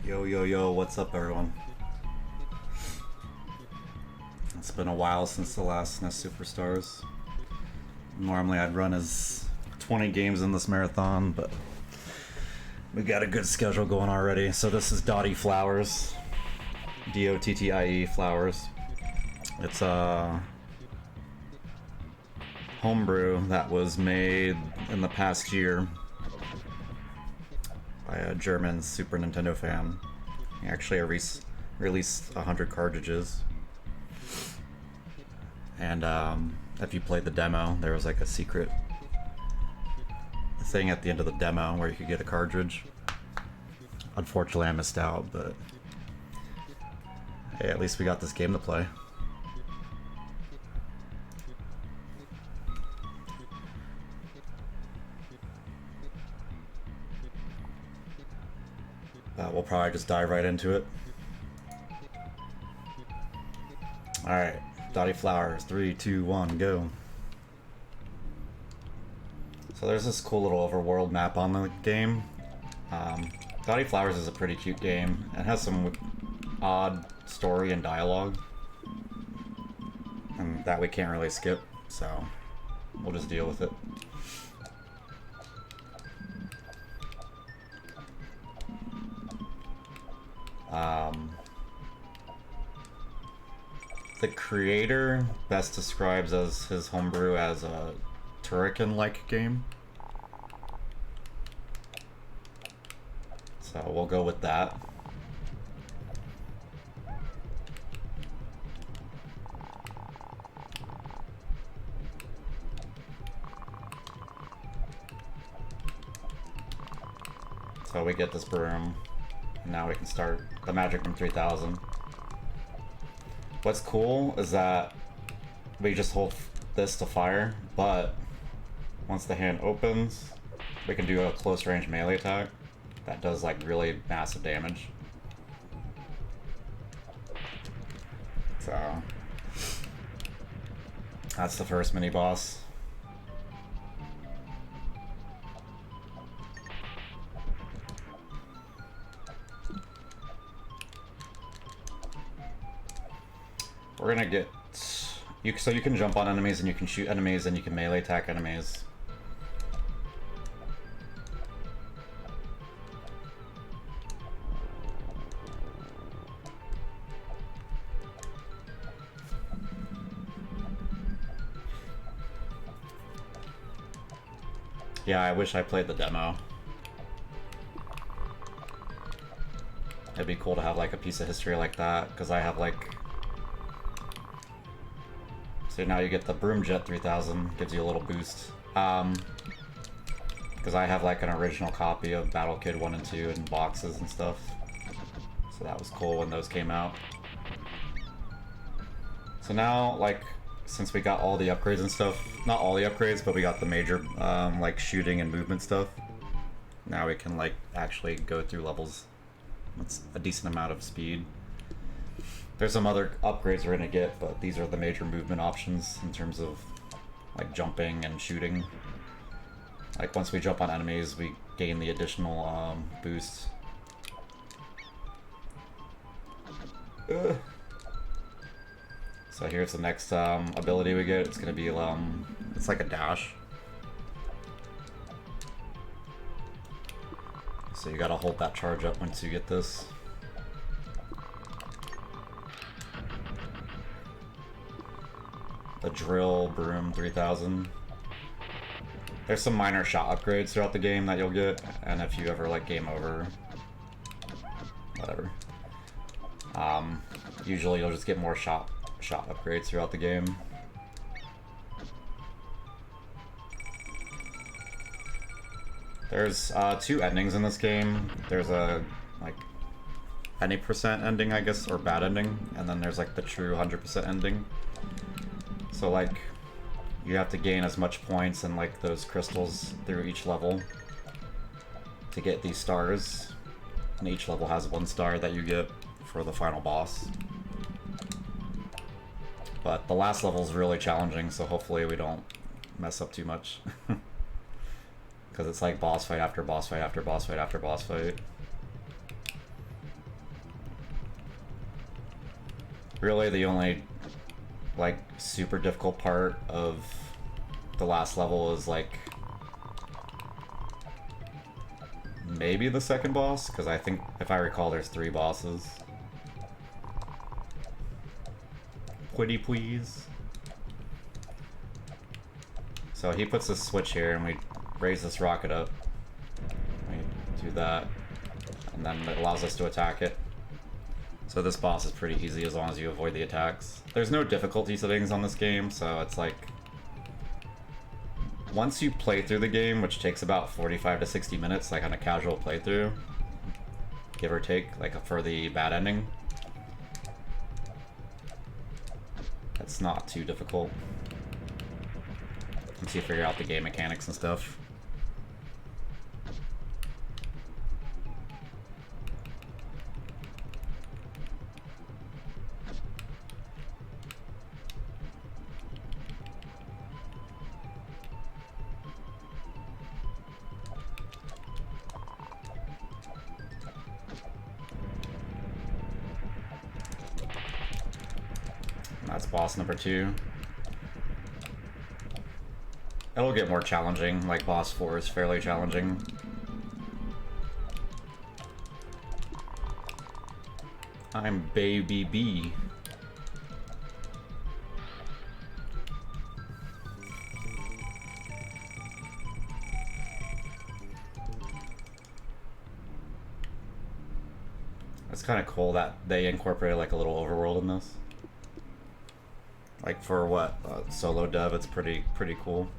Yo, yo, yo, what's up, everyone? It's been a while since the last SNES Super Stars. Normally I'd run as 20 games in this marathon, but we got a good schedule going already. So this is Dottie Flowers. D-O-T-T-I-E Flowers. It's a homebrew that was made in the past year by a German Super Nintendo fan. He actually released 100 cartridges. And if you played the demo, there was like a secret thing at the end of the demo where you could get a cartridge. Unfortunately, I missed out, but hey, at least we got this game to play. We'll probably just dive right into it. Alright, Dottie Flowers, 3, 2, 1, go. So there's this cool little overworld map on the game. Dottie Flowers is a pretty cute game. It has some odd story and dialogue, and that we can't really skip, so we'll just deal with it. The creator best describes as his homebrew as a Turrican-like game. So we'll go with that. So we get this broom. Now we can start the Magic Room 3000. What's cool is that we just hold this to fire, but once the hand opens, we can do a close range melee attack that does like really massive damage. So that's the first mini boss. We're gonna get so you can jump on enemies and you can shoot enemies and you can melee attack enemies. Yeah, I wish I played the demo. It'd be cool to have like a piece of history like that, because I have like... So now you get the Broom Jet 3000, gives you a little boost. Because I have like an original copy of Battle Kid 1 and 2 in boxes and stuff. So that was cool when those came out. So now, like, since we got all the upgrades and stuff, not all the upgrades, but we got the major like shooting and movement stuff, now we can like actually go through levels. That's a decent amount of speed. There's some other upgrades we're gonna get, but these are the major movement options in terms of like jumping and shooting. Like once we jump on enemies, we gain the additional boost. So here's the next ability we get. It's gonna be it's like a dash. So you gotta hold that charge up once you get this. The Drill Broom 3000. There's some minor shot upgrades throughout the game that you'll get, and if you ever like game over, whatever. Usually you'll just get more shot upgrades throughout the game. There's 2 endings in this game. There's a like any percent ending, I guess, or bad ending, and then there's like the true 100% ending. So like, you have to gain as much points and like those crystals through each level to get these stars. And each level has 1 star that you get for the final boss. But the last level is really challenging, so hopefully we don't mess up too much. Because it's like boss fight after boss fight after boss fight after boss fight. Really, the only, like, super difficult part of the last level is, like, maybe the second boss, because I think, if I recall, there's 3 bosses. Pretty please. So he puts this switch here, and we raise this rocket up. We do that, and then it allows us to attack it. So this boss is pretty easy as long as you avoid the attacks. There's no difficulty settings on this game, so it's like... Once you play through the game, which takes about 45 to 60 minutes, like on a casual playthrough, give or take, like for the bad ending, it's not too difficult. Once you figure out the game mechanics and stuff. That's boss number 2. It'll get more challenging, like boss 4 is fairly challenging. I'm Baby B. It's kind of cool that they incorporated like a little overworld in this. Like for what, solo dev, it's pretty cool.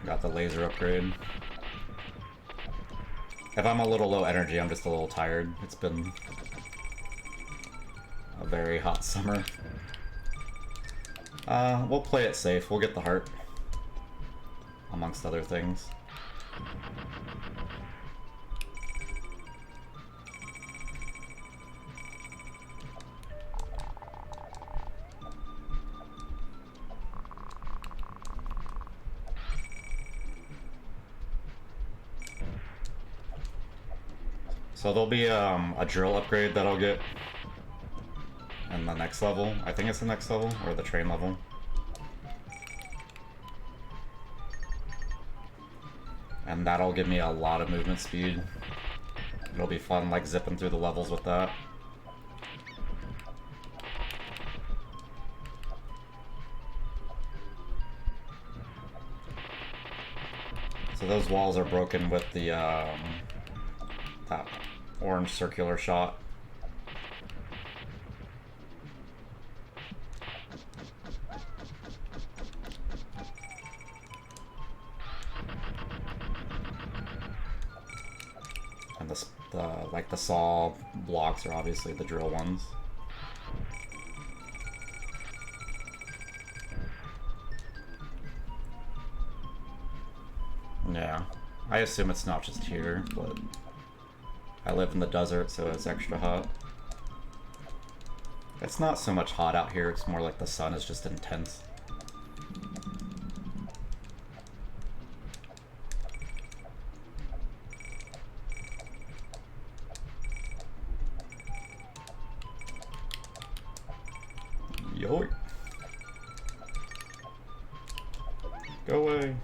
Got the laser upgrade. If I'm a little low energy, I'm just a little tired. It's been a very hot summer. We'll play it safe. We'll get the heart, amongst other things. So there'll be a drill upgrade that I'll get in the next level. I think it's the next level, or the train level. And that'll give me a lot of movement speed. It'll be fun, like, zipping through the levels with that. So those walls are broken with the, that orange circular shot. And like the saw blocks are obviously the drill ones. Yeah, I assume it's not just here, but I live in the desert, so it's extra hot. It's not so much hot out here, it's more like the sun is just intense. Yoink. Go away.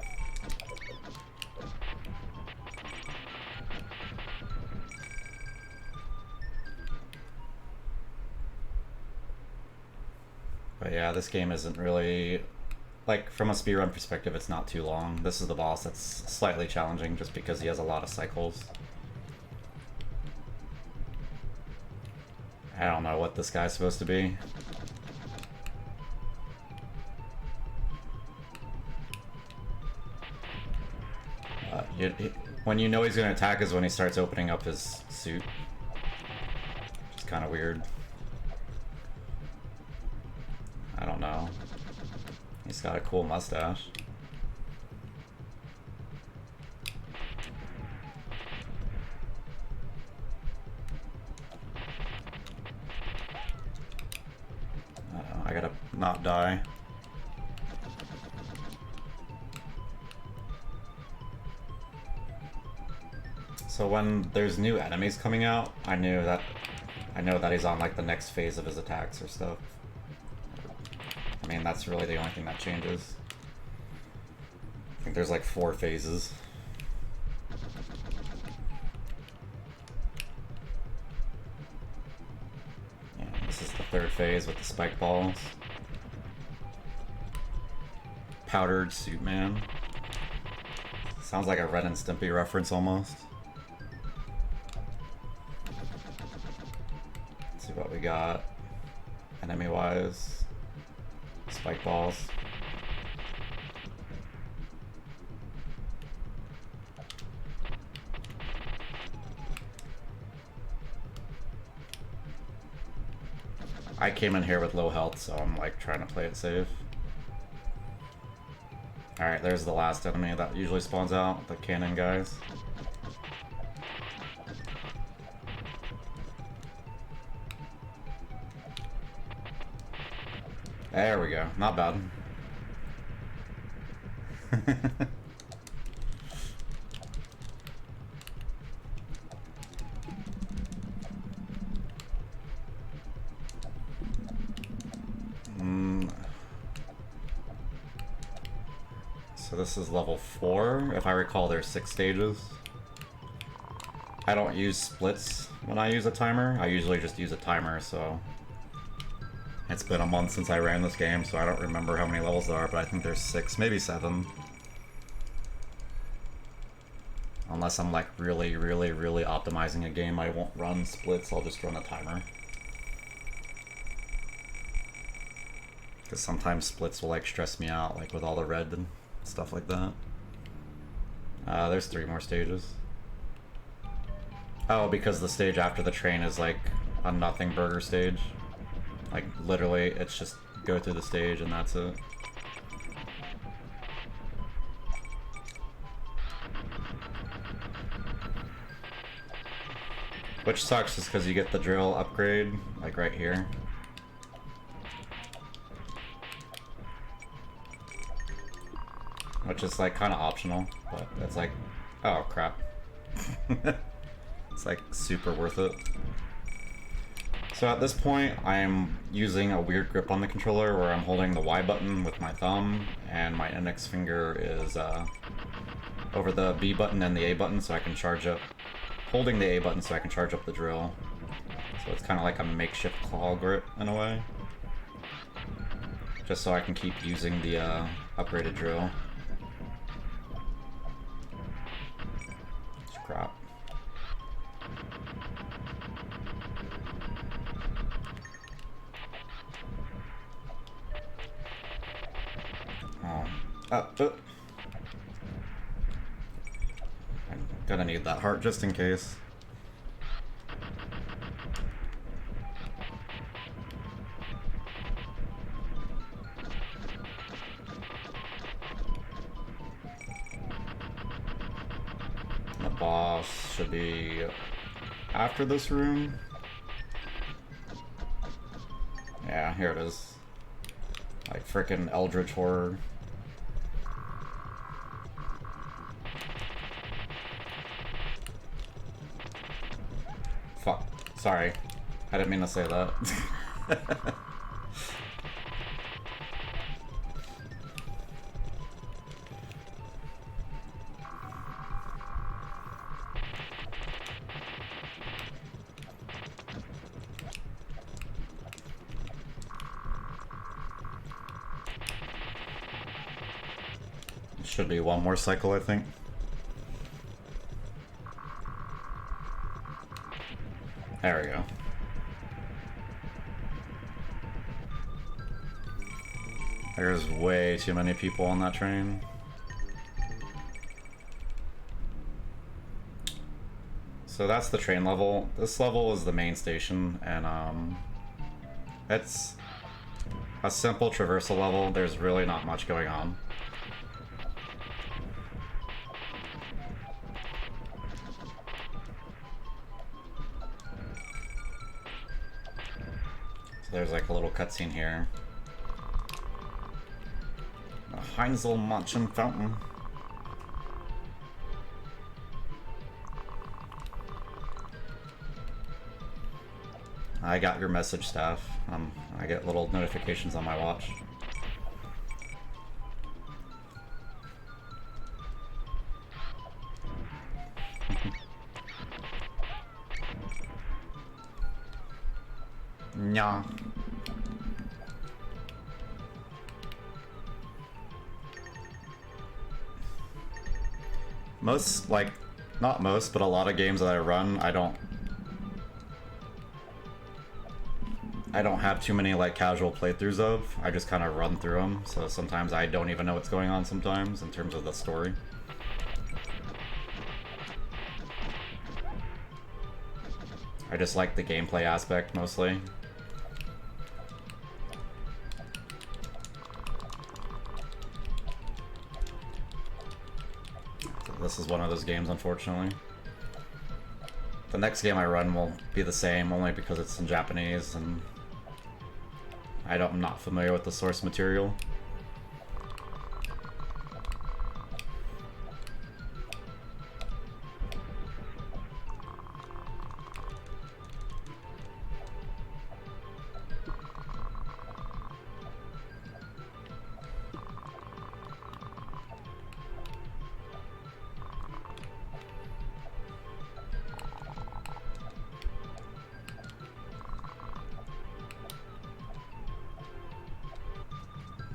But yeah, this game isn't really, like, from a speedrun perspective, it's not too long. This is the boss that's slightly challenging just because he has a lot of cycles. I don't know what this guy's supposed to be. When you know he's going to attack is when he starts opening up his suit. It's kind of weird. I don't know. He's got a cool mustache. I gotta not die. So when there's new enemies coming out, I knew that I know that he's on like the next phase of his attacks or stuff. I mean, that's really the only thing that changes. I think there's like 4 phases. Yeah, this is the 3rd phase with the spike balls. Powdered Suit Man. Sounds like a Ren and Stimpy reference almost. Let's see what we got. Enemy-wise. Spike balls. I came in here with low health, so I'm like trying to play it safe. Alright, there's the last enemy that usually spawns out, the cannon guys. There we go, not bad. So this is level 4. If I recall, there's 6 stages. I don't use splits when I use a timer. I usually just use a timer, so... It's been a month since I ran this game, so I don't remember how many levels there are, but I think there's 6, maybe 7. Unless I'm like really optimizing a game, I won't run splits, I'll just run a timer. Because sometimes splits will like stress me out, like with all the red and stuff like that. There's 3 more stages. Oh, because the stage after the train is like a nothing burger stage. Like literally, it's just go through the stage and that's it. Which sucks just because you get the drill upgrade, like right here. Which is like kind of optional, but it's like, oh crap. It's like super worth it. So at this point, I'm using a weird grip on the controller where I'm holding the Y button with my thumb and my index finger is over the B button and the A button so I can charge up, holding the A button so I can charge up the drill. So it's kind of like a makeshift claw grip in a way. Just so I can keep using the upgraded drill. Crap. I'm gonna need that heart just in case. The boss should be after this room. Yeah, here it is. Like frickin' Eldritch Horror. Fuck. Sorry. I didn't mean to say that. Should be one more cycle, I think. There we go. There's way too many people on that train. So that's the train level. This level is the main station, and it's a simple traversal level. There's really not much going on. There's like a little cutscene here. The Heinzel Mansion Fountain. I got your message, staff. I get little notifications on my watch. Nya. Most, like, not most, but a lot of games that I run, I don't have too many, like, casual playthroughs of. I just kind of run through them, so sometimes I don't even know what's going on sometimes in terms of the story. I just like the gameplay aspect, mostly. This is one of those games, unfortunately. The next game I run will be the same, only because it's in Japanese, and I'm not familiar with the source material.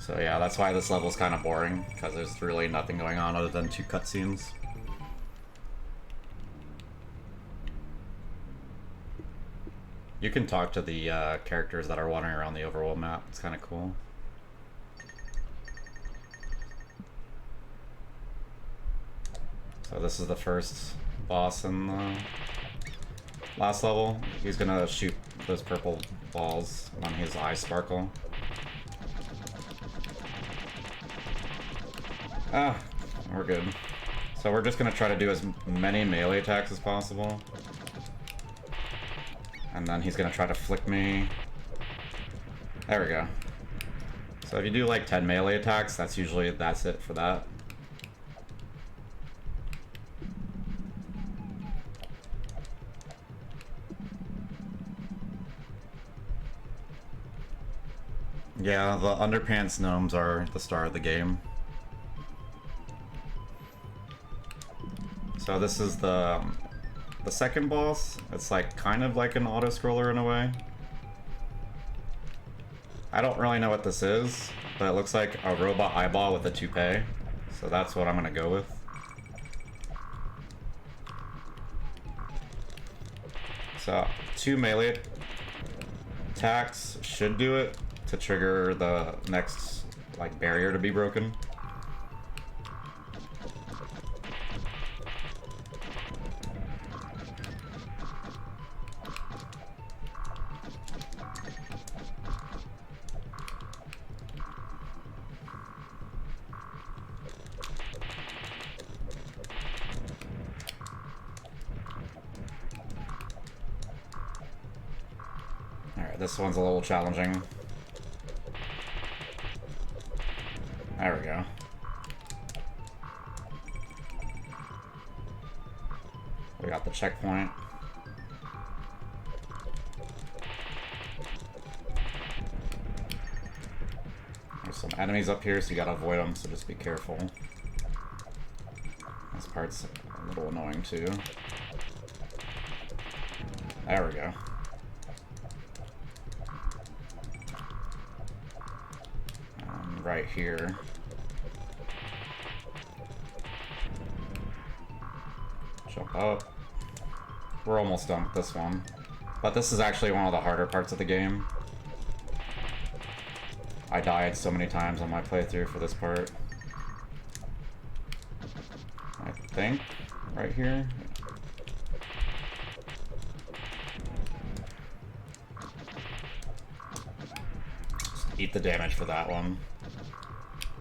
So yeah, that's why this level's kind of boring, because there's really nothing going on other than 2 cutscenes. You can talk to the characters that are wandering around the overworld map. It's kind of cool. So this is the first boss in the last level. He's gonna shoot those purple balls when his eyes sparkle. Ah, we're good. So we're just gonna try to do as many melee attacks as possible. And then he's gonna try to flick me. There we go. So if you do like 10 melee attacks, that's it for that. Yeah, the underpants gnomes are the star of the game. So this is the second boss. It's like kind of like an auto-scroller in a way. I don't really know what this is, but it looks like a robot eyeball with a toupee. So that's what I'm gonna go with. So 2 melee attacks should do it to trigger the next like barrier to be broken. This one's a little challenging. There we go. We got the checkpoint. There's some enemies up here, so you gotta avoid them, so just be careful. This part's a little annoying too. There we go. Right here. Jump up. We're almost done with this one. But this is actually one of the harder parts of the game. I died so many times on my playthrough for this part. I think right here. Just eat the damage for that one.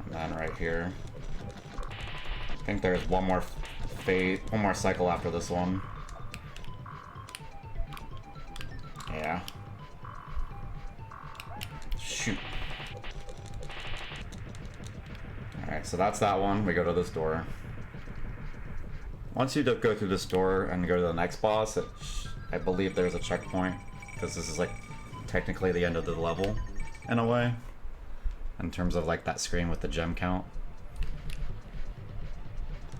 And then right here. I think there's one more cycle after this one. Yeah. Shoot. Alright, so that's that one. We go to this door. Once you go through this door and go to the next boss, I believe there's a checkpoint. because this is like technically the end of the level in a way, in terms of like that screen with the gem count.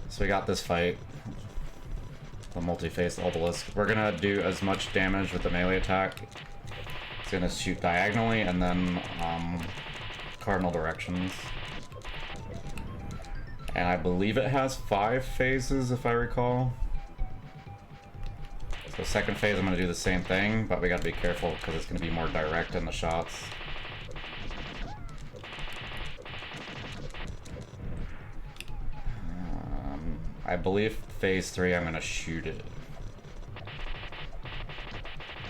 So we got this fight, the multi-phase obelisk. We're gonna do as much damage with the melee attack. It's gonna shoot diagonally and then cardinal directions. And I believe it has 5 phases, if I recall. So second phase I'm gonna do the same thing, but we gotta be careful because it's gonna be more direct in the shots. I believe phase 3 I'm gonna shoot it.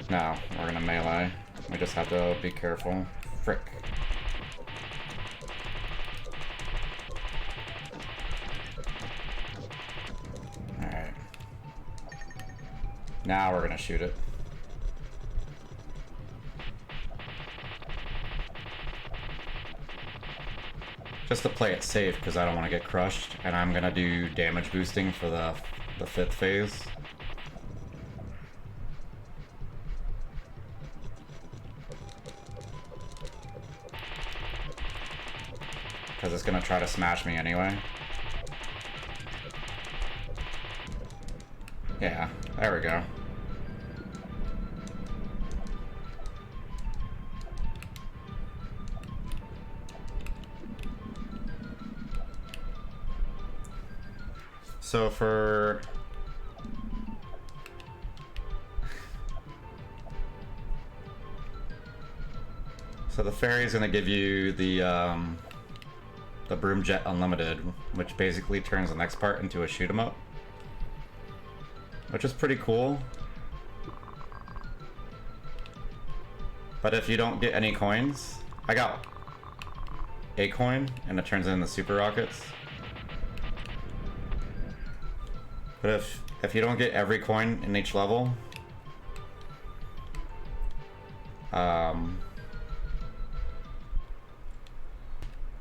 No, we're gonna melee. We just have to be careful. Frick. Alright. Now we're gonna shoot it. Just to play it safe, because I don't want to get crushed, and I'm gonna do damage boosting for the 5th phase. Because it's gonna try to smash me anyway. Yeah, there we go. So for... So the fairy is gonna give you the Broom Jet Unlimited, which basically turns the next part into a shoot 'em up, which is pretty cool. But if you don't get any coins, I got a coin and it turns into super rockets. But if you don't get every coin in each level,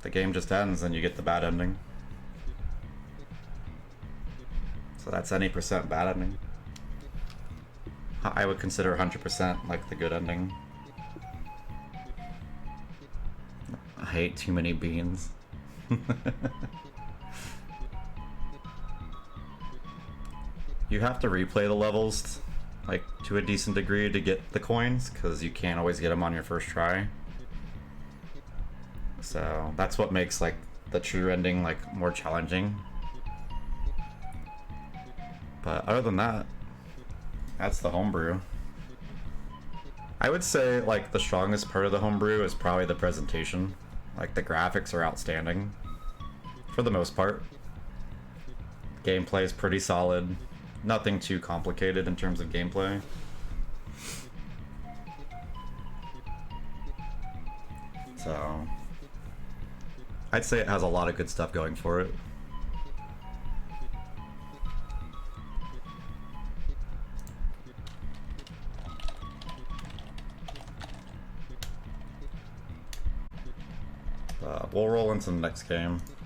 the game just ends and you get the bad ending. So that's any percent bad ending. I would consider 100% like the good ending. I hate too many beans. You have to replay the levels like to a decent degree to get the coins, because you can't always get them on your first try. So that's what makes like the true ending like more challenging. But other than that, that's the homebrew. I would say like the strongest part of the homebrew is probably the presentation. Like the graphics are outstanding for the most part. Gameplay is pretty solid. Nothing too complicated in terms of gameplay. So I'd say it has a lot of good stuff going for it. We'll roll into the next game.